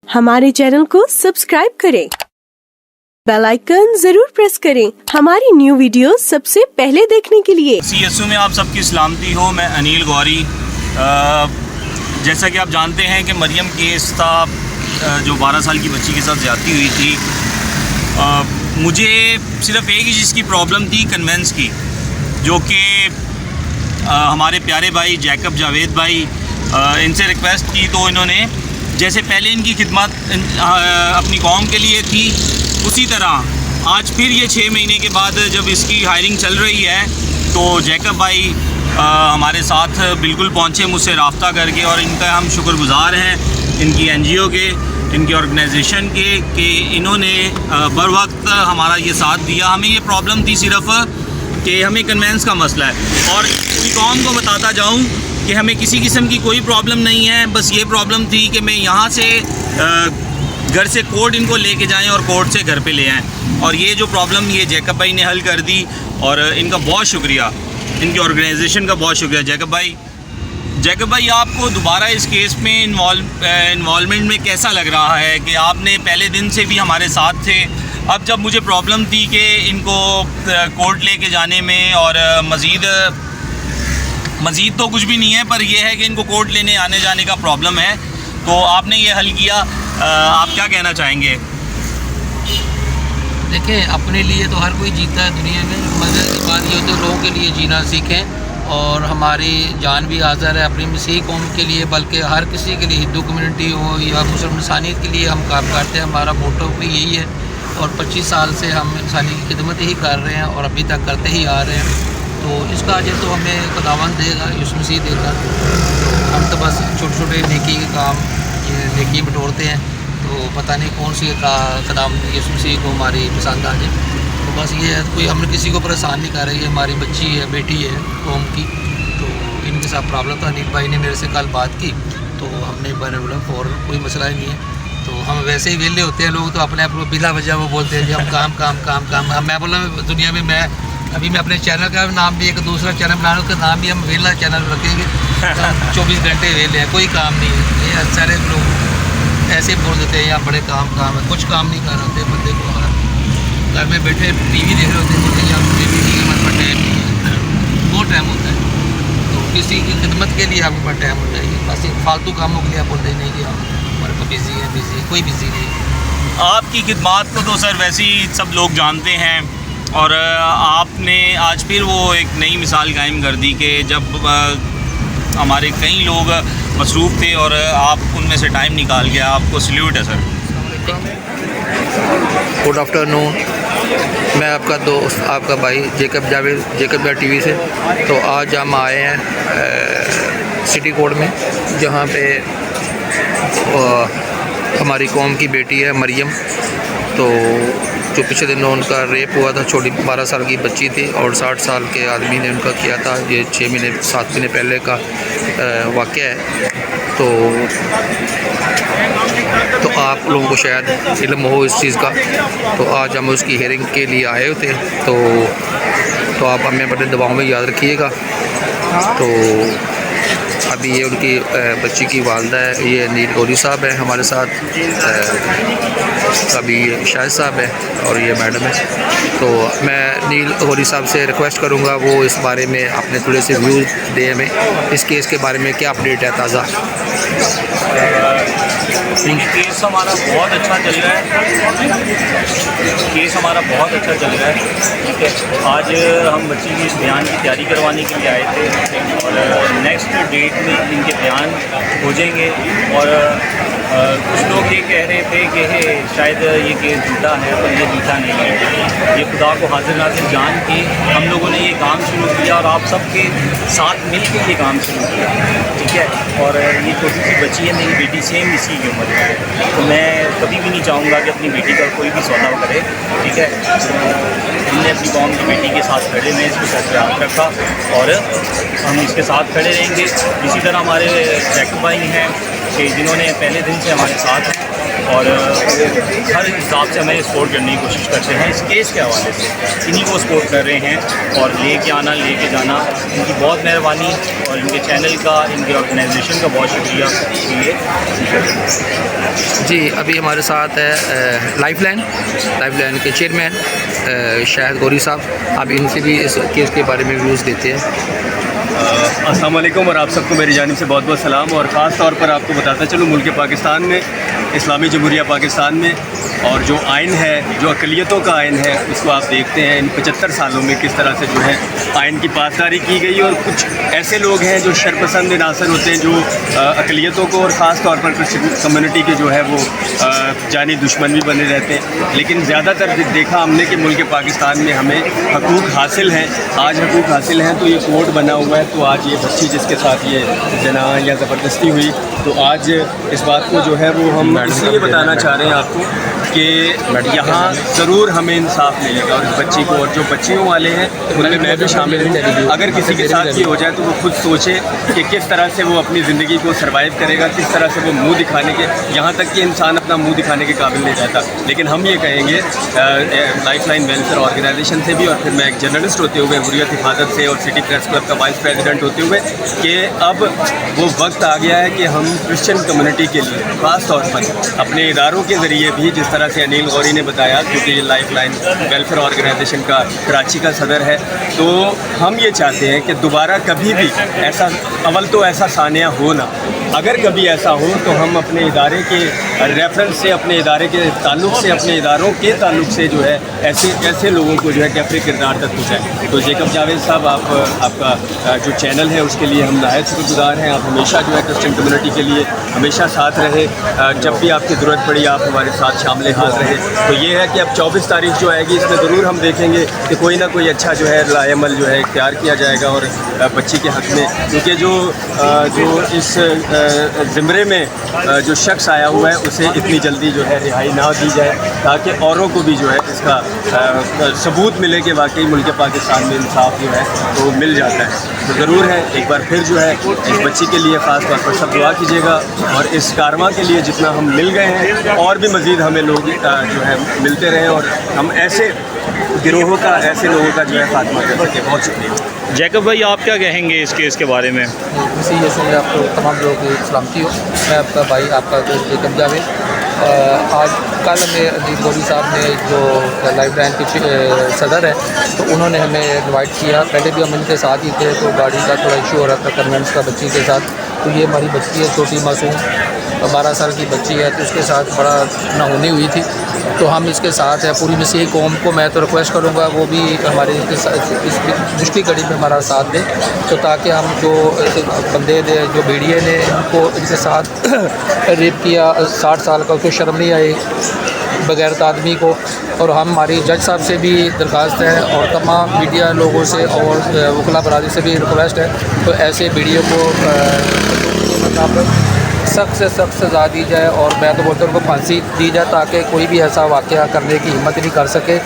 हमारे चैनल को सब्सक्राइब करें, बेल आइकन जरूर प्रेस करें हमारी न्यू वीडियो सबसे पहले देखने के लिए। CSU में आप सबकी सलामती हो। मैं अनिल गौरी। जैसा कि आप जानते हैं कि मरियम केस था जो 12 साल की बच्ची के साथ ज़्यादती हुई थी। मुझे सिर्फ़ एक ही चीज़ की प्रॉब्लम थी, कन्वेंस की, जो कि हमारे प्यारे भाई जैकब जावेद भाई, इनसे रिक्वेस्ट की तो इन्होंने जैसे पहले इनकी खिदमत अपनी कौम के लिए थी, उसी तरह आज फिर ये 6 महीने के बाद जब इसकी हायरिंग चल रही है तो जैकब भाई हमारे साथ बिल्कुल पहुँचे मुझसे रब्ता करके, और इनका हम शुक्रगुज़ार हैं इनकी NGO के, इनकी ऑर्गेनाइजेशन के, कि इन्होंने बर वक्त हमारा ये साथ दिया। हमें ये प्रॉब्लम थी सिर्फ़ कि हमें कन्वेंस का मसला है, और पूरी कौम को बताता जाऊँ कि हमें किसी किस्म की कोई प्रॉब्लम नहीं है। बस ये प्रॉब्लम थी कि मैं यहाँ से घर से कोर्ट इनको लेके जाएं और कोर्ट से घर पे ले आएँ, और ये जो प्रॉब्लम ये जैकब भाई ने हल कर दी, और इनका बहुत शुक्रिया, इनकी ऑर्गेनाइजेशन का बहुत शुक्रिया जैकब भाई। जैकब भाई, आपको दोबारा इस केस में इन्वॉल्वमेंट में कैसा लग रहा है कि आपने पहले दिन से भी हमारे साथ थे? अब जब मुझे प्रॉब्लम थी कि इनको कोर्ट लेके जाने में, और मज़ीद तो कुछ भी नहीं है, पर यह है कि इनको कोर्ट लेने आने जाने का प्रॉब्लम है, तो आपने ये हल किया। आप क्या कहना चाहेंगे? देखें, अपने लिए तो हर कोई जीता है दुनिया में, मगर बात ये होती है लोगों के लिए जीना सीखें, और हमारी जान भी हाज़िर है अपनी मसीह कौम के लिए, बल्कि हर किसी के लिए, हिंदू कम्युनिटी हो या मुस्लिम इंसानियत के लिए हम काम करते हैं। हमारा मोटो भी यही है, और 25 साल से हम इंसानी की खिदमत ही कर रहे हैं और अभी तक करते ही आ रहे हैं। तो इसका अजर तो हमें खुदावंद देगा, यीशु मसीह देगा। हम तो बस छोटे छोटे नेकी के काम, ये नेकी बटोरते हैं, तो पता नहीं कौन सी खुदावंद यीशु मसीह को हमारी पसंद आ जाए। तो बस ये है, कोई हमने किसी को परेशान नहीं कर रही है। हमारी बच्ची है, बेटी है कौम की, तो इनके साथ प्रॉब्लम था। अनिल भाई ने मेरे से कल बात की, तो हमने बोला फ़ौरन कोई मसला ही नहीं है। तो हम वैसे ही वेले होते हैं लोग, तो अपने आप को बिला वजह वो बोलते हैं कि हम काम काम काम काम। मैं बोला दुनिया में मैं अपने चैनल का नाम भी, एक दूसरा चैनल बनाने का नाम भी हम वेला चैनल रखेंगे। 24 घंटे वेले हैं, कोई काम नहीं है। ये सारे लोग ऐसे बोल देते हैं यहाँ बड़े काम है, कुछ काम नहीं कर रहे होते बंदे को। घर में बैठे TV देख रहे होते हैं, बोलते हैं यहाँ TV की हमारे पास टाइम नहीं है। बहुत टाइम होता है, तो किसी की खिदमत के लिए आपके पास टाइम होना चाहिए। बस फालतू कामों के लिए आप बोलते नहीं कि हमारे पास बिज़ी है, कोई बिज़ी नहीं। आपकी खिदमत को तो सर वैसे ही सब लोग जानते हैं, और आपने आज फिर वो एक नई मिसाल कायम कर दी कि जब हमारे कई लोग मसरूफ़ थे और आप उनमें से टाइम निकाल के, आपको सल्यूट है सर। गुड आफ्टरनून, मैं आपका दोस्त, आपका भाई Jacob Javed, Jacob Javed TV से। तो आज हम आए हैं सिटी कोर्ट में, जहाँ पे हमारी कौम की बेटी है मरियम, तो जो पिछले दिनों उनका रेप हुआ था, छोटी 12 साल की बच्ची थी, और 60 साल के आदमी ने उनका किया था। ये 7 महीने पहले का वाक़या है। तो आप लोगों को शायद इल्म हो इस चीज़ का। तो आज हम उसकी हियरिंग के लिए आए होते हैं, तो आप हमें अपने दबाव में याद रखिएगा। तो अभी ये उनकी बच्ची की वालदा है, ये नील गौरी साहब है हमारे साथ, अभी शाहिद साहब है, और ये मैडम है। तो मैं नील गौरी साहब से रिक्वेस्ट करूंगा वो इस बारे में अपने थोड़े से व्यूज़ दें हमें, इस केस के बारे में क्या अपडेट है ताज़ा। केस हमारा बहुत अच्छा चल रहा है, केस हमारा बहुत अच्छा चल रहा है। ठीक है, आज हम बच्ची की बयान की तैयारी करवाने के लिए आए थे, और नेक्स्ट डेट में इनके बयान हो जाएंगे। और कुछ लोग ये कह रहे थे कि शायद ये केस झूठा है, पर ये झूठा नहीं है। ये खुदा को हाजिर नाज़िर जान के हम लोगों ने ये काम शुरू किया, और आप सबके साथ मिल के ये काम शुरू किया। ठीक है, और ये छोटी सी बच्ची है, मेरी बेटी सेम इसी की उम्र है, तो मैं कभी भी नहीं चाहूँगा कि अपनी बेटी का कोई भी सौदा करे। ठीक है, हमने अपनी कौम की बेटी के साथ खड़े में इसके साथ याद रखा, और हम इसके साथ खड़े रहेंगे। इसी तरह हमारे जैकब भाई हैं कि जिन्होंने पहले दिन से हमारे साथ हैं, और हर हिसाब से हमें सपोर्ट करने की कोशिश करते हैं। इस केस के हवाले से इन्हीं को सपोर्ट कर रहे हैं और लेके आना लेके जाना, इनकी बहुत मेहरबानी और इनके चैनल का, इनके ऑर्गेनाइजेशन का बहुत शुक्रिया लिए। जी, अभी हमारे साथ है लाइफलाइन के चेयरमैन शाहिद गौरी साहब। आप इनसे भी इस केस के बारे में व्यूज़ देते हैं। अस्सलाम वालेकुम और आप सबको मेरी जानिब से बहुत बहुत सलाम। और ख़ास तौर पर आपको बताता चलूँ, मुल्क पाकिस्तान में, इस्लामी जमहूरिया पाकिस्तान में, और जो आइन है, जो अक़लियतों का आइन है, उसको आप देखते हैं इन 75 सालों में किस तरह से जो है आइन की पासदारी की गई। और कुछ ऐसे लोग हैं जो शरपसंद नासर होते हैं, जो अक़लियतों को और ख़ास तौर पर क्रिश्चियन कम्युनिटी के जो है वो जानी दुश्मन भी बने रहते हैं। लेकिन ज़्यादातर देखा हमने कि मुल्क पाकिस्तान में हमें हकूक़ हासिल हैं। आज हकूक़ हासिल हैं तो ये कोर्ट बना हुआ है, तो आज ये बच्ची जिसके साथ ये जना या ज़बरदस्ती हुई, तो आज इस बात को जो है वो हम इसलिए बताना चाह रहे हैं आपको कि यहाँ ज़रूर हमें इंसाफ मिलेगा। और इस बच्ची को, और जो बच्चियों वाले हैं उनमें मैं भी शामिल हूँ, अगर किसी के साथ ये हो जाए तो वो खुद सोचे कि किस तरह से वो अपनी ज़िंदगी को सर्वाइव करेगा, किस तरह से वो मुँह दिखाने के, यहाँ तक कि इंसान अपना मुँह दिखाने के काबिल नहीं रहता। लेकिन हम ये कहेंगे लाइफलाइन वेलफेयर ऑर्गेनाइजेशन से भी, और फिर मैं एक जर्नलिस्ट होते हुए, हुर्रियत हिफाजत से, और सिटी प्रेस क्लब का वाइस प्रेसिडेंट होते हुए, कि अब वो वक्त आ गया है कि हम क्रिश्चियन कम्युनिटी के लिए ख़ास तौर पर अपने इदारों के ज़रिए भी, जिस तरह से अनिल गौरी ने बताया, क्योंकि ये लाइफलाइन वेलफेयर ऑर्गेनाइजेशन का कराची का सदर है, तो हम ये चाहते हैं कि दोबारा कभी भी ऐसा, अवल तो ऐसा सानिया हो ना, अगर कभी ऐसा हो तो हम अपने इदारे के रेफरेंस से, अपने इदारे के ताल्लुक़ से, अपने इदारों के ताल्लुक़ से जो है ऐसे लोगों को जो है कैफे किरदार तक पहुँचाएँ। तो जेकब जावेद साहब, आपका जो चैनल है उसके लिए हम नहायत शुक्रगुज़ार हैं। आप हमेशा जो है क्रिश्चियन कम्युनिटी के लिए हमेशा साथ रहे, जब भी आपकी ज़रूरत पड़ी आप हमारे साथ शामिल हाथ रहे। तो ये है कि अब 24 तारीख जो आएगी, इसमें ज़रूर हम देखेंगे कि कोई ना कोई अच्छा जो है लाएमल जो है इख्तियार किया जाएगा और बच्ची के हक़ में, क्योंकि जो इस ज़िम्रे में जो शख्स आया हुआ है उसे इतनी जल्दी जो है रिहाई ना दी जाए, ताकि औरों को भी जो है इसका सबूत मिले कि वाकई मुल्क पाकिस्तान में इंसाफ जो है वो मिल जाता है। तो ज़रूर है, एक बार फिर जो है इस बच्ची के लिए ख़ास तौर पर सब दुआ कीजिएगा, और इस कारवां के लिए जितना हम मिल गए हैं और भी मज़ीद हमें लोग जो है मिलते रहें, और हम ऐसे गिरोहों का, ऐसे लोगों का जो है खात्मा कर सकें। बहुत शुक्रिया। जैकब भाई, आप क्या कहेंगे इस केस के बारे में? इसी ये से आपको तमाम लोगों की सलामती हो। मैं आपका भाई, आपका दोस्त जेकब जावेद। आज कल में अनिल गौरी साहब ने, जो लाइफलाइन के सदर है, तो उन्होंने हमें इनवाइट किया। पहले भी हम इनके साथ ही थे, तो गाड़ी का थोड़ा इशू हो रहा था कन्वेंस का बच्ची के साथ। तो ये हमारी बच्ची है, छोटी मासूम 12 साल की बच्ची है, तो उसके साथ बड़ा नाहोनी हुई थी। तो हम इसके साथ है, पूरी मसीही कौम को मैं तो रिक्वेस्ट करूँगा वो भी हमारे इस मुश्किल घड़ी में हमारा साथ दें, तो ताकि हम जो बंदे ने, जो भेड़िए ने इनके साथ रेप किया 60 साल का, उसको शर्म नहीं आई बगैर आदमी को। और हम हमारी जज साहब से भी दरख्वास्त है, और तमाम मीडिया लोगों से और वकला बरादरी से भी रिक्वेस्ट है, तो ऐसे वीडियो को सख्त से सख्त सज़ा दी जाए, और मैं तो बोलता हूँ उनको फांसी दी जाए, ताकि कोई भी ऐसा वाक़या करने की हिम्मत नहीं कर सके।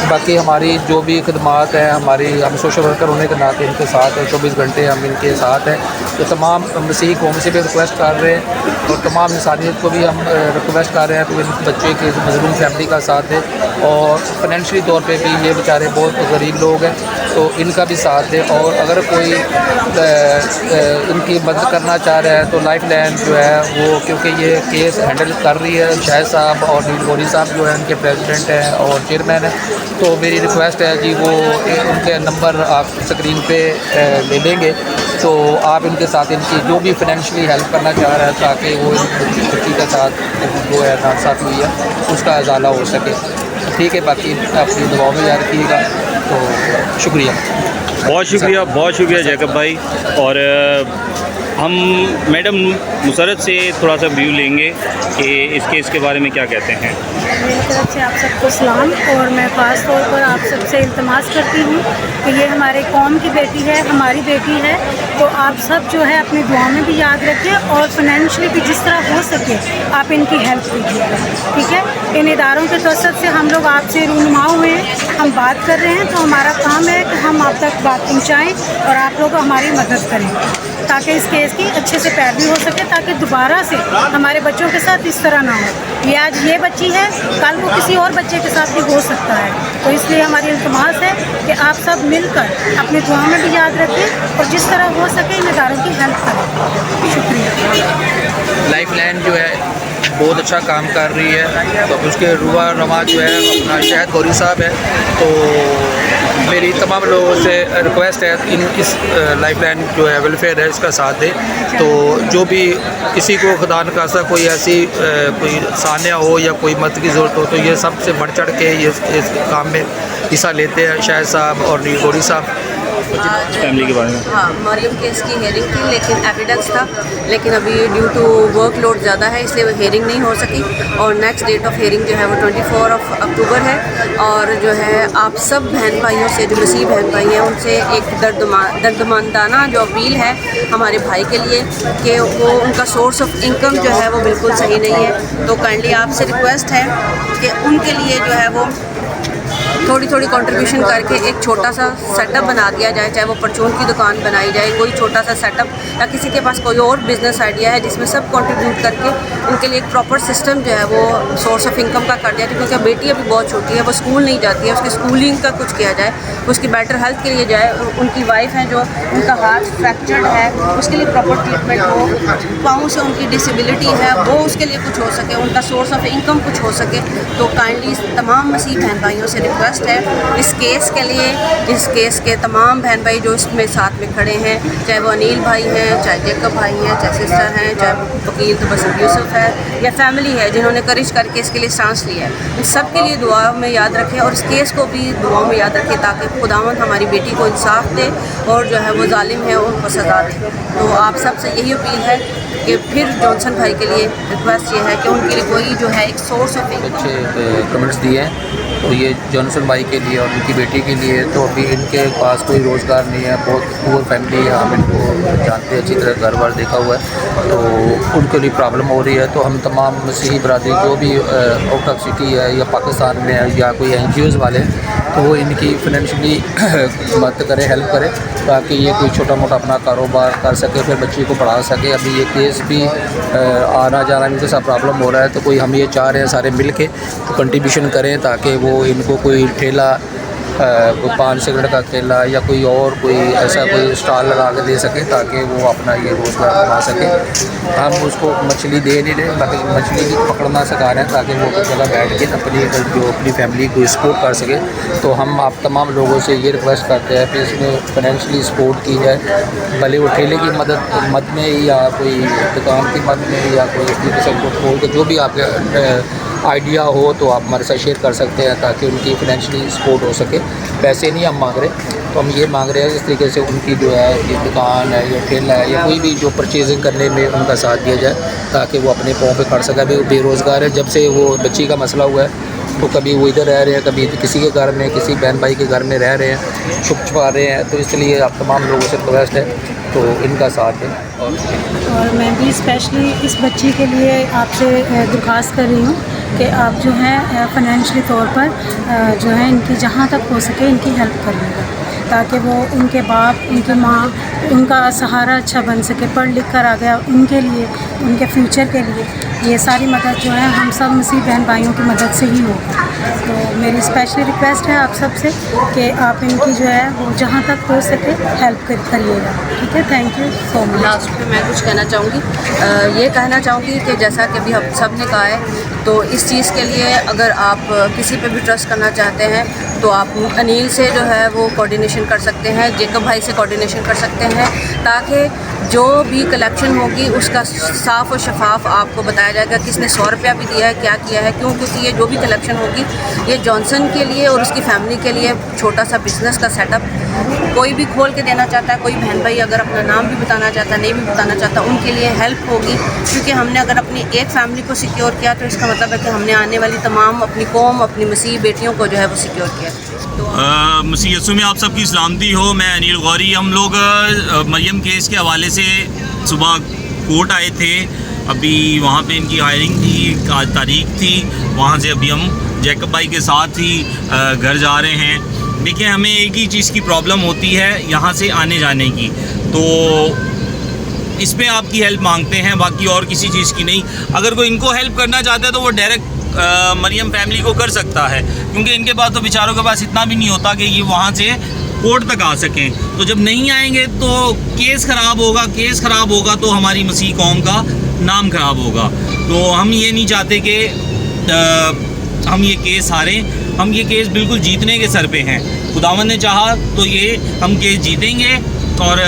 बाकी हमारी जो भी खदमात हैं, हम सोशल वर्कर होने के नाते इनके साथ हैं, 24 घंटे हम इनके साथ हैं। तो तमाम मसीही कौम से भी रिक्वेस्ट कर रहे हैं, और तमाम इंसानियत को भी हम रिक्वेस्ट कर रहे हैं, तो इन बच्चे के मज़लूम फैमिली का साथ है, और फाइनेंशियली तौर पे भी ये बेचारे बहुत गरीब लोग हैं, तो इनका भी साथ है। और अगर कोई इनकी मदद करना चाह रहा है, तो लाइफलाइन जो है वो, क्योंकि ये केस हैंडल कर रही है शाहिद साहब और अनिल गौरी साहब जो है उनके प्रेसिडेंट हैं और चेयरमैन हैं, तो मेरी रिक्वेस्ट है जी, वो उनके नंबर आप स्क्रीन पे ले लेंगे, तो आप इनके साथ इनकी जो भी फाइनेंशियली हेल्प करना चाह रहा है, ताकि वो बच्ची के साथ जो है नासाफ़ी हुई है उसका अजाला हो सके। ठीक है, बाकी अपनी दुआओं में याद रखिएगा। तो शुक्रिया, बहुत शुक्रिया जैकब भाई। और हम मैडम मुसरत से थोड़ा सा व्यू लेंगे कि इस केस के बारे में क्या कहते हैं। मेरी तरफ से आप सबको सलाम, और मैं ख़ास तौर पर आप सबसे इल्तमास करती हूँ कि ये हमारे कौम की बेटी है, हमारी बेटी है, तो आप सब जो है अपनी दुआ में भी याद रखें, और फाइनेंशियली भी जिस तरह हो सके आप इनकी हेल्प कीजिएगा। ठीक है, इन इदारों के तवज्जुह से हम लोग आपसे रूनुमा हुए हैं, हम बात कर रहे हैं, तो हमारा काम है कि हम आप तक बात पहुँचाएँ और आप लोग हमारी मदद करें। ताकि इस केस की अच्छे से पैरवी हो सके, ताकि दोबारा से हमारे बच्चों के साथ इस तरह ना हो। ये आज ये बच्ची है, कल वो किसी और बच्चे के साथ भी हो सकता है। तो इसलिए हमारी इल्तमास है कि आप सब मिलकर अपने दुआ में भी याद रखें और जिस तरह हो सके इन इदारों की हेल्प करें। शुक्रिया। लाइफलाइन जो है बहुत अच्छा काम कर रही है, तो उसके रुआ रवा जो है अपना शहद गौरी साहब है। तो मेरी तमाम लोगों से रिक्वेस्ट है इस लाइफलाइन जो है वेलफेयर है इसका साथ दें। तो जो भी किसी को खुदा न खास्ता कोई ऐसी कोई सानिया हो या कोई मदद की ज़रूरत हो, तो ये सबसे बढ़ चढ़ के ये इस काम में हिस्सा लेते हैं शाहिद साहब और नील गौरी साहब। फैमिली के बारे में हाँ, मरियम केस की हेयरिंग थी, लेकिन एविडेंस था, लेकिन अभी ड्यू टू वर्कलोड ज़्यादा है इसलिए वो हेयरिंग नहीं हो सकी। और नेक्स्ट डेट ऑफ हेयरिंग जो है वो 24 अक्टूबर है। और जो है आप सब बहन भाइयों से, जो मसीह बहन भाई हैं, उनसे एक दर्दमंदाना जो अपील है हमारे भाई के लिए कि वो उनका सोर्स ऑफ इनकम जो है वो बिल्कुल सही नहीं है। तो काइंडली आपसे रिक्वेस्ट है कि उनके लिए जो है वो थोड़ी थोड़ी कंट्रीब्यूशन करके एक छोटा सा सेटअप बना दिया जाए, चाहे वो परचून की दुकान बनाई जाए, कोई छोटा सा सेटअप, या किसी के पास कोई और बिज़नेस आइडिया है जिसमें सब कंट्रीब्यूट करके उनके लिए एक प्रॉपर सिस्टम जो है वो सोर्स ऑफ इनकम का कर दिया जाए। क्योंकि बेटी अभी बहुत छोटी है, वो स्कूल नहीं जाती है, उसकी स्कूलिंग का कुछ किया जाए, उसकी बेटर हेल्थ के लिए जाए। उनकी वाइफ है जो उनका हार्ट फ्रैक्चर्ड है, उसके लिए प्रॉपर ट्रीटमेंट हो, पाँव से उनकी डिसेबिलिटी है वो उसके लिए कुछ हो सके, उनका सोर्स ऑफ इनकम कुछ हो सके। तो काइंडली तमाम मसीह बहन भाइयों से रिक्वेस्ट है इस केस के लिए, इस केस के तमाम बहन भाई जो इसमें साथ में खड़े हैं, चाहे वो अनिल भाई हैं, चाहे जेकब भाई हैं, चाहे सिस्टर हैं, चाहे वकील तबस्सुम यूसुफ है या फैमिली है जिन्होंने करिश करके इसके लिए सांस लिया है, इन सब के लिए दुआ में याद रखें और इस केस को भी दुआ में याद रखें ताकि खुदावंद हमारी बेटी को इंसाफ दे और जो है वो जालिम है उनको सज़ा दे। तो आप सबसे यही अपील है कि फिर जॉनसन भाई के लिए रिक्वेस्ट ये है कि उनके लिए कोई जो है एक सोर्स ऑफ अच्छे कमेंट्स दिए हैं। तो ये जॉनसन भाई के लिए और उनकी बेटी के लिए, तो अभी इनके पास कोई रोज़गार नहीं है, बहुत पुअर फैमिली है, हम इनको जानते हैं अच्छी तरह, घर बार देखा हुआ है, तो उनके लिए प्रॉब्लम हो रही है। तो हम तमाम मसीही बरादरी जो भी आउट ऑफ सिटी है या पाकिस्तान में है या कोई NGOs वाले, तो वो इनकी फाइनेंशियली मदद करें, हेल्प करें ताकि ये कोई छोटा मोटा अपना कारोबार कर सके, फिर बच्ची को पढ़ा सके। अभी ये केस भी आना जाना इनके साथ प्रॉब्लम हो रहा है, तो कोई हम ये चाह रहे हैं सारे मिल के तो कंट्रीब्यूशन करें ताकि वो इनको कोई ठेला, कोई पान सिगरेट का ठेला या कोई और कोई ऐसा कोई स्टॉल लगा के दे सके ताकि वो अपना ये रोज़गार कमा सके। हम उसको मछली दे नहीं रहे, बाकी मछली भी पकड़ना सिखा रहे हैं ताकि वो एक जगह बैठ के अपनी फैमिली को सपोर्ट कर सके। तो हम आप तमाम लोगों से ये रिक्वेस्ट करते हैं कि इसमें फाइनेंशियली सपोर्ट की जाए, भले वो ठेले की मदद में या कोई दुकान की मदद में या कोई अपनी किस्म को खोल के जो भी आपके आइडिया हो तो आप हमारे साथ शेयर कर सकते हैं ताकि उनकी फाइनेंशियली सपोर्ट हो सके। पैसे नहीं हम मांग रहे, तो हम ये मांग रहे हैं इस तरीके से उनकी जो है ये दुकान है या ठेला है या कोई भी जो परचेजिंग करने में उनका साथ दिया जाए ताकि वो अपने पाँव पे खड़ सके। अभी वो बेरोज़गार है, जब से वो बच्ची का मसला हुआ है तो कभी वो इधर रह रहे हैं, कभी किसी के घर में, किसी बहन भाई के घर में रह रहे हैं, छुप छुपा रहे हैं। तो इसलिए आप तमाम लोगों से रिक्वेस्ट है तो इनका साथ दें। और मैं भी स्पेशली इस बच्ची के लिए आपसे दरख्वास्त कर रही हूँ कि आप जो है फाइनेंशियली तौर पर जो है इनकी जहाँ तक हो सके इनकी हेल्प करिएगा ताकि वो उनके बाप, उनकी माँ, उनका सहारा अच्छा बन सके, पढ़ लिख कर आ गया, उनके लिए, उनके फ्यूचर के लिए ये सारी मदद जो है हम सब मसीह बहन भाइयों की मदद से ही होगी। तो मेरी स्पेशली रिक्वेस्ट है आप सब से कि आप इनकी जो है वो जहाँ तक हो सके हेल्प करिएगा। ठीक है, thank you so much. Last में मैं कुछ कहना चाहूँगी, ये कहना चाहूँगी कि जैसा कि अभी हम सब ने कहा है, तो इस चीज़ के लिए अगर आप किसी पे भी ट्रस्ट करना चाहते हैं तो आप अनिल से जो है वो कोऑर्डिनेशन कर सकते हैं, जेकब भाई से कोऑर्डिनेशन कर सकते हैं ताकि जो भी कलेक्शन होगी उसका साफ़ और शफाफ आपको बताया जाएगा किसने 100 रुपया भी दिया है, क्या किया है, क्यों, क्योंकि ये जो भी कलेक्शन होगी ये जॉनसन के लिए और उसकी फैमिली के लिए छोटा सा बिज़नेस का सेटअप कोई भी खोल के देना चाहता है, कोई बहन भाई अगर अपना नाम भी बताना चाहता है, नहीं भी बताना चाहता, उनके लिए हेल्प होगी। क्योंकि हमने अगर अपनी एक फैमिली को सिक्योर किया तो इसका मतलब है कि हमने आने वाली तमाम अपनी कौम, अपनी मसीह बेटियों को जो है वो सिक्योर किया। मसीह यस्सु में आप सबकी सलामती हो। मैं अनिल गौरी। हम लोग मरियम केस के हवाले से सुबह कोर्ट आए थे, अभी वहाँ पे इनकी हायरिंग थी, आज तारीख थी, वहाँ से अभी हम जैकब भाई के साथ ही घर जा रहे हैं। देखिए, हमें एक ही चीज़ की प्रॉब्लम होती है यहाँ से आने जाने की, तो इस पे आपकी हेल्प मांगते हैं, बाकी और किसी चीज़ की नहीं। अगर कोई इनको हेल्प करना चाहता है तो वो डायरेक्ट मरियम फैमिली को कर सकता है, क्योंकि इनके पास तो बेचारों के पास इतना भी नहीं होता कि ये वहाँ से कोर्ट तक आ सकें। तो जब नहीं आएंगे तो केस ख़राब होगा, केस ख़राब होगा तो हमारी मसीह कौम का नाम ख़राब होगा। तो हम ये नहीं चाहते कि हम ये केस हारें, हम ये केस बिल्कुल जीतने के सर पे हैं। खुदावंद ने चाहा तो ये हम केस जीतेंगे और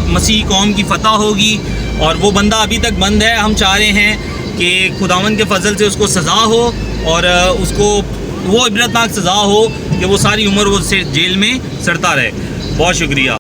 मसीह कौम की फ़तह होगी। और वो बंदा अभी तक बंद है, हम चाह रहे हैं कि खुदावंद के फजल से उसको सज़ा हो और उसको वो इबरतनाक सज़ा हो कि वो सारी उम्र वो से जेल में सड़ता रहे। बहुत शुक्रिया।